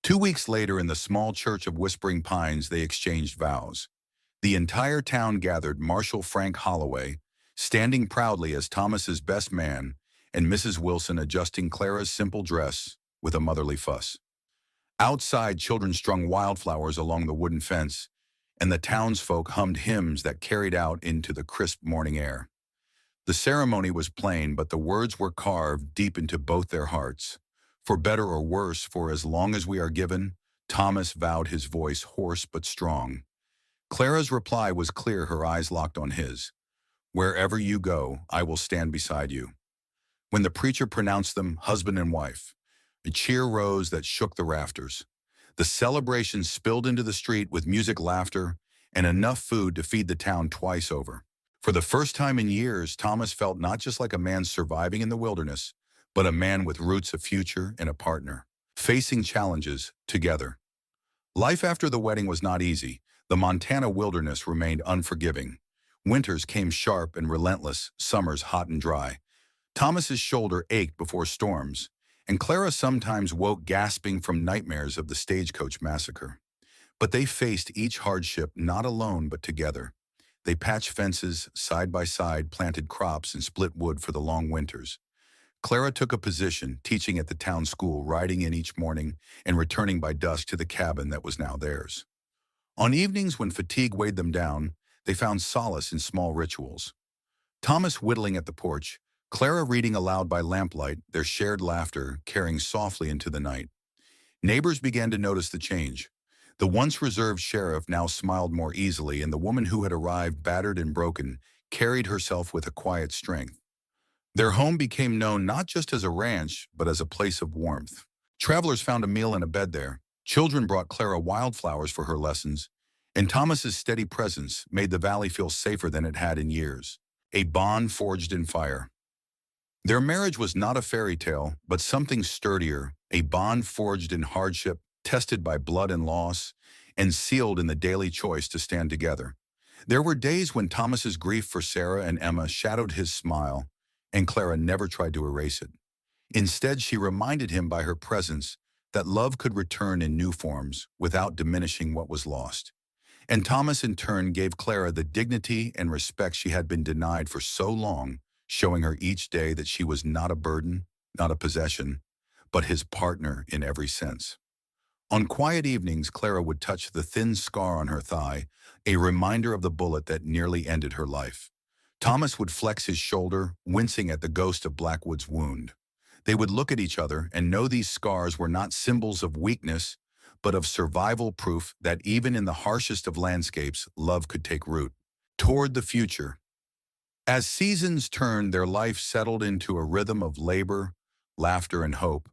2 weeks later, in the small church of Whispering Pines, they exchanged vows. The entire town gathered, Marshal Frank Holloway standing proudly as Thomas's best man, and Mrs. Wilson adjusting Clara's simple dress with a motherly fuss. Outside, children strung wildflowers along the wooden fence, and the townsfolk hummed hymns that carried out into the crisp morning air. The ceremony was plain, but the words were carved deep into both their hearts. For better or worse, for as long as we are given, Thomas vowed, his voice hoarse but strong. Clara's reply was clear, her eyes locked on his. Wherever you go, I will stand beside you. When the preacher pronounced them husband and wife, a cheer rose that shook the rafters. The celebration spilled into the street with music, laughter, and enough food to feed the town twice over. For the first time in years, Thomas felt not just like a man surviving in the wilderness, but a man with roots, a future, and a partner, facing challenges together. Life after the wedding was not easy. The Montana wilderness remained unforgiving. Winters came sharp and relentless, summers hot and dry. Thomas's shoulder ached before storms, and Clara sometimes woke gasping from nightmares of the Stagecoach Massacre. But they faced each hardship not alone but together. They patched fences side by side, planted crops, and split wood for the long winters. Clara took a position, teaching at the town school, riding in each morning and returning by dusk to the cabin that was now theirs. On evenings when fatigue weighed them down, they found solace in small rituals. Thomas whittling at the porch, Clara reading aloud by lamplight, their shared laughter carrying softly into the night. Neighbors began to notice the change. The once reserved sheriff now smiled more easily, and the woman who had arrived battered and broken carried herself with a quiet strength. Their home became known not just as a ranch, but as a place of warmth. Travelers found a meal and a bed there. Children brought Clara wildflowers for her lessons, and Thomas's steady presence made the valley feel safer than it had in years. A bond forged in fire. Their marriage was not a fairy tale, but something sturdier, a bond forged in hardship, tested by blood and loss, and sealed in the daily choice to stand together. There were days when Thomas's grief for Sarah and Emma shadowed his smile, and Clara never tried to erase it. Instead, she reminded him by her presence that love could return in new forms without diminishing what was lost. And Thomas in turn gave Clara the dignity and respect she had been denied for so long, showing her each day that she was not a burden, not a possession, but his partner in every sense. On quiet evenings, Clara would touch the thin scar on her thigh, a reminder of the bullet that nearly ended her life. Thomas would flex his shoulder, wincing at the ghost of Blackwood's wound. They would look at each other and know these scars were not symbols of weakness, but of survival, proof that even in the harshest of landscapes, love could take root. Toward the future. As seasons turned, their life settled into a rhythm of labor, laughter, and hope.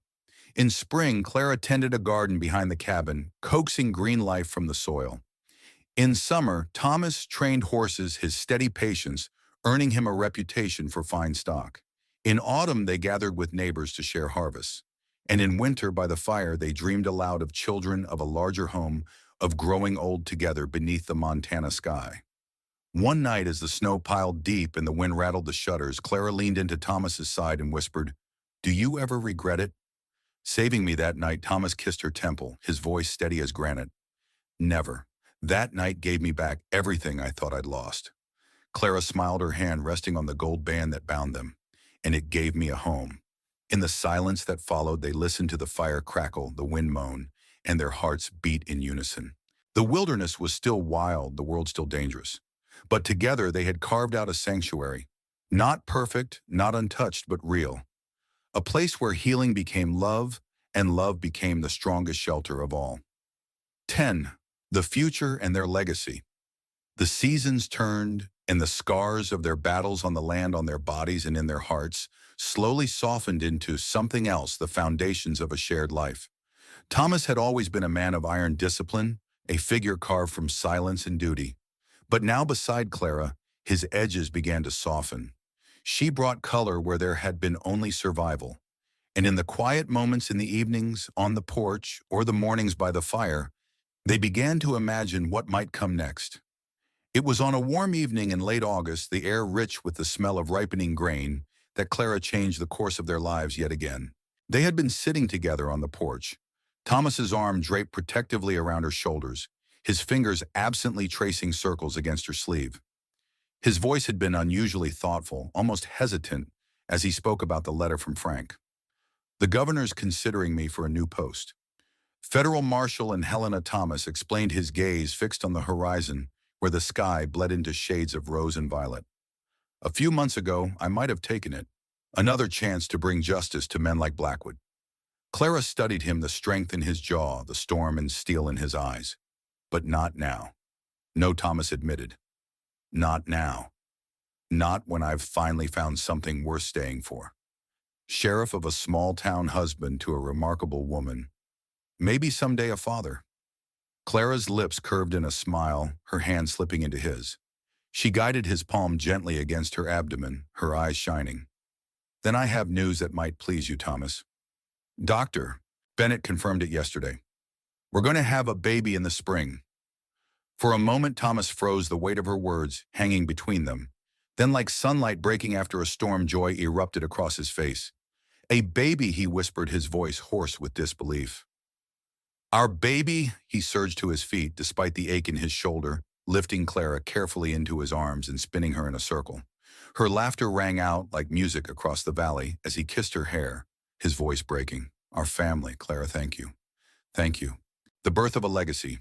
In spring, Clara tended a garden behind the cabin, coaxing green life from the soil. In summer, Thomas trained horses, his steady patience earning him a reputation for fine stock. In autumn, they gathered with neighbors to share harvests. And in winter, by the fire, they dreamed aloud of children, of a larger home, of growing old together beneath the Montana sky. One night, as the snow piled deep and the wind rattled the shutters, Clara leaned into Thomas's side and whispered, "Do you ever regret it?" Saving me that night, Thomas kissed her temple, his voice steady as granite. "Never. That night gave me back everything I thought I'd lost." Clara smiled, her hand resting on the gold band that bound them. "And it gave me a home." In the silence that followed, they listened to the fire crackle, the wind moan, and their hearts beat in unison. The wilderness was still wild, the world still dangerous. But together they had carved out a sanctuary. Not perfect, not untouched, but real. A place where healing became love, and love became the strongest shelter of all. 10. The future and their legacy. The seasons turned, and the scars of their battles on the land, on their bodies and in their hearts, slowly softened into something else, the foundations of a shared life. Thomas had always been a man of iron discipline, a figure carved from silence and duty. But now beside Clara, his edges began to soften. She brought color where there had been only survival. And in the quiet moments in the evenings, on the porch, or the mornings by the fire, they began to imagine what might come next. It was on a warm evening in late August, the air rich with the smell of ripening grain, that Clara changed the course of their lives yet again. They had been sitting together on the porch, Thomas's arm draped protectively around her shoulders, his fingers absently tracing circles against her sleeve. His voice had been unusually thoughtful, almost hesitant, as he spoke about the letter from Frank. "The governor's considering me for a new post." Federal Marshal and Helena Thomas explained, his gaze fixed on the horizon where the sky bled into shades of rose and violet. "A few months ago, I might have taken it. Another chance to bring justice to men like Blackwood. Clara studied him, the strength in his jaw, the storm and steel in his eyes. But not now. No, Thomas admitted. Not now. Not when I've finally found something worth staying for. Sheriff of a small-town husband to a remarkable woman. Maybe someday a father. Clara's lips curved in a smile, her hand slipping into his. She guided his palm gently against her abdomen, her eyes shining. Then I have news that might please you, Thomas. Doctor, Bennett confirmed it yesterday. We're going to have a baby in the spring. For a moment, Thomas froze, the weight of her words hanging between them. Then, like sunlight breaking after a storm, joy erupted across his face. A baby, he whispered, his voice hoarse with disbelief. Our baby, he surged to his feet, despite the ache in his shoulder, lifting Clara carefully into his arms and spinning her in a circle. Her laughter rang out like music across the valley as he kissed her hair, his voice breaking. Our family, Clara, thank you. Thank you. The birth of a legacy.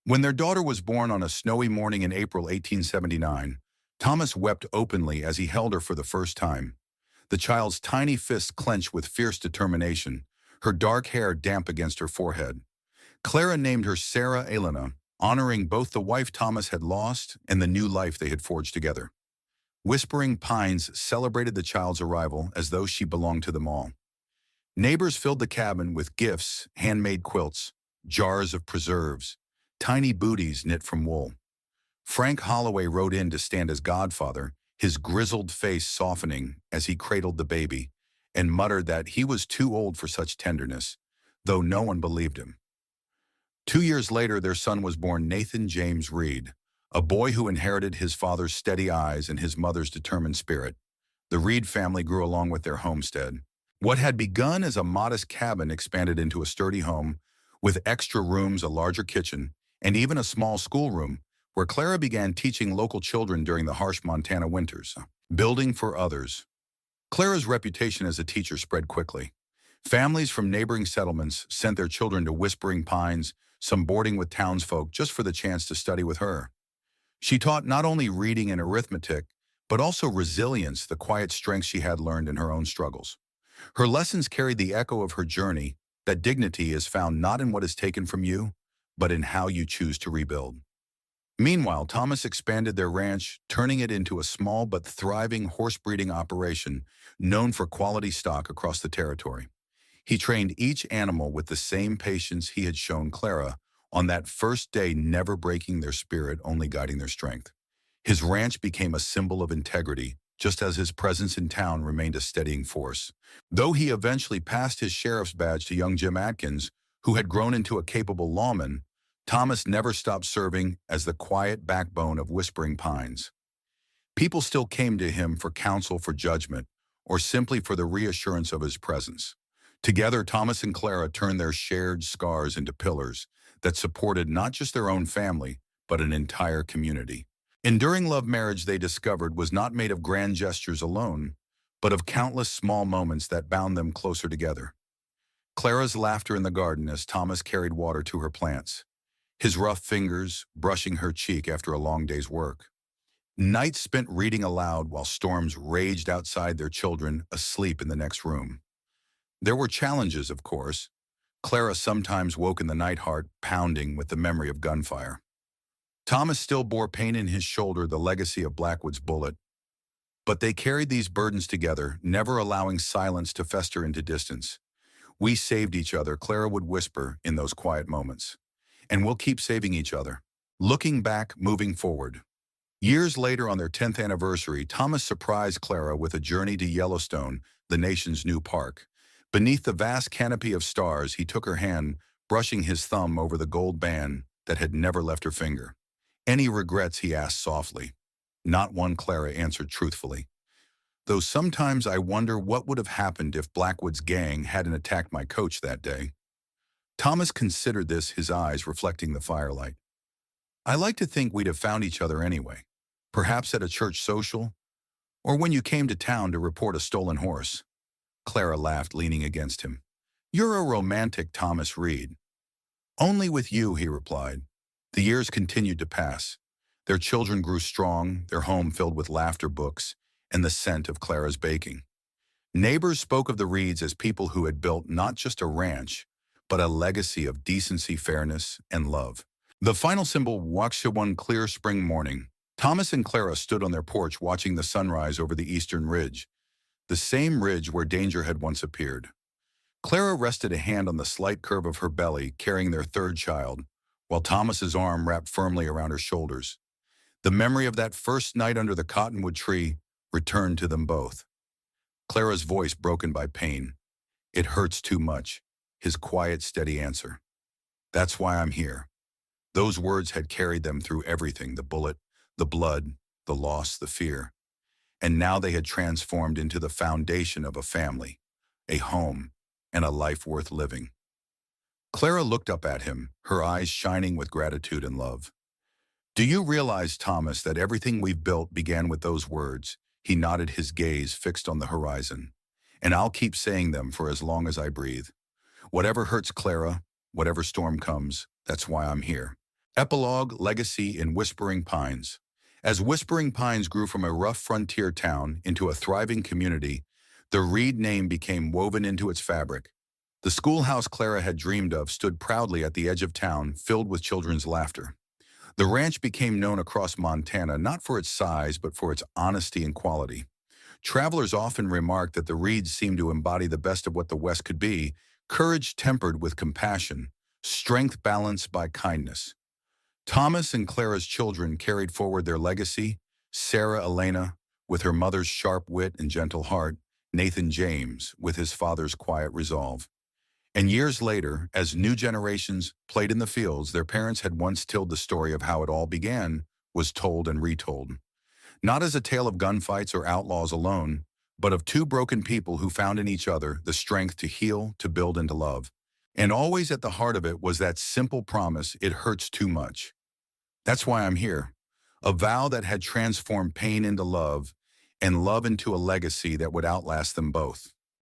When their daughter was born on a snowy morning in April 1879, Thomas wept openly as he held her for the first time. The child's tiny fists clenched with fierce determination, her dark hair damp against her forehead. Clara named her Sarah Elena, honoring both the wife Thomas had lost and the new life they had forged together. Whispering Pines celebrated the child's arrival as though she belonged to them all. Neighbors filled the cabin with gifts, handmade quilts, jars of preserves, tiny booties knit from wool. Frank Holloway rode in to stand as godfather, his grizzled face softening as he cradled the baby, and muttered that he was too old for such tenderness, though no one believed him. 2 years later, their son was born, Nathan James Reed, a boy who inherited his father's steady eyes and his mother's determined spirit. The Reed family grew along with their homestead. What had begun as a modest cabin expanded into a sturdy home, with extra rooms, a larger kitchen, and even a small schoolroom, where Clara began teaching local children during the harsh Montana winters. Building for others. Clara's reputation as a teacher spread quickly. Families from neighboring settlements sent their children to Whispering Pines, some boarding with townsfolk just for the chance to study with her. She taught not only reading and arithmetic, but also resilience, the quiet strength she had learned in her own struggles. Her lessons carried the echo of her journey, that dignity is found not in what is taken from you, but in how you choose to rebuild. Meanwhile, Thomas expanded their ranch, turning it into a small but thriving horse-breeding operation known for quality stock across the territory. He trained each animal with the same patience he had shown Clara on that first day, never breaking their spirit, only guiding their strength. His ranch became a symbol of integrity, just as his presence in town remained a steadying force. Though he eventually passed his sheriff's badge to young Jim Atkins, who had grown into a capable lawman, Thomas never stopped serving as the quiet backbone of Whispering Pines. People still came to him for counsel, for judgment, or simply for the reassurance of his presence. Together, Thomas and Clara turned their shared scars into pillars that supported not just their own family, but an entire community. Enduring love marriage, they discovered, was not made of grand gestures alone, but of countless small moments that bound them closer together. Clara's laughter in the garden as Thomas carried water to her plants, his rough fingers brushing her cheek after a long day's work. Nights spent reading aloud while storms raged outside, their children asleep in the next room. There were challenges, of course. Clara sometimes woke in the night, heart pounding with the memory of gunfire. Thomas still bore pain in his shoulder, the legacy of Blackwood's bullet. But they carried these burdens together, never allowing silence to fester into distance. We saved each other, Clara would whisper in those quiet moments. And we'll keep saving each other. Looking back, moving forward. Years later, on their 10th anniversary, Thomas surprised Clara with a journey to Yellowstone, the nation's new park. Beneath the vast canopy of stars, he took her hand, brushing his thumb over the gold band that had never left her finger. Any regrets, he asked softly. Not one, Clara answered truthfully. Though sometimes I wonder what would have happened if Blackwood's gang hadn't attacked my coach that day. Thomas considered this, his eyes reflecting the firelight. I like to think we'd have found each other anyway, perhaps at a church social, or when you came to town to report a stolen horse. Clara laughed, leaning against him. You're a romantic, Thomas Reed. Only with you, he replied. The years continued to pass. Their children grew strong, their home filled with laughter, books, and the scent of Clara's baking. Neighbors spoke of the Reeds as people who had built not just a ranch, but a legacy of decency, fairness, and love. The final symbol walked one clear spring morning. Thomas and Clara stood on their porch watching the sunrise over the eastern ridge, the same ridge where danger had once appeared. Clara rested a hand on the slight curve of her belly, carrying their third child, while Thomas's arm wrapped firmly around her shoulders. The memory of that first night under the cottonwood tree returned to them both. Clara's voice broken by pain. "It hurts too much," his quiet, steady answer. "That's why I'm here." Those words had carried them through everything, the bullet, the blood, the loss, the fear. And now they had transformed into the foundation of a family, a home, and a life worth living. Clara looked up at him, her eyes shining with gratitude and love. "Do you realize, Thomas, that everything we've built began with those words?" He nodded, his gaze fixed on the horizon. "And I'll keep saying them for as long as I breathe. Whatever hurts Clara, whatever storm comes, that's why I'm here." Epilogue, Legacy in Whispering Pines. As Whispering Pines grew from a rough frontier town into a thriving community, the Reed name became woven into its fabric. The schoolhouse Clara had dreamed of stood proudly at the edge of town, filled with children's laughter. The ranch became known across Montana not for its size, but for its honesty and quality. Travelers often remarked that the Reeds seemed to embody the best of what the West could be: courage tempered with compassion, strength balanced by kindness. Thomas and Clara's children carried forward their legacy: Sarah Elena, with her mother's sharp wit and gentle heart; Nathan James, with his father's quiet resolve. And years later, as new generations played in the fields their parents had once told, the story of how it all began was told and retold. Not as a tale of gunfights or outlaws alone, but of two broken people who found in each other the strength to heal, to build, and to love. And always at the heart of it was that simple promise: it hurts too much. That's why I'm here. A vow that had transformed pain into love, and love into a legacy that would outlast them both.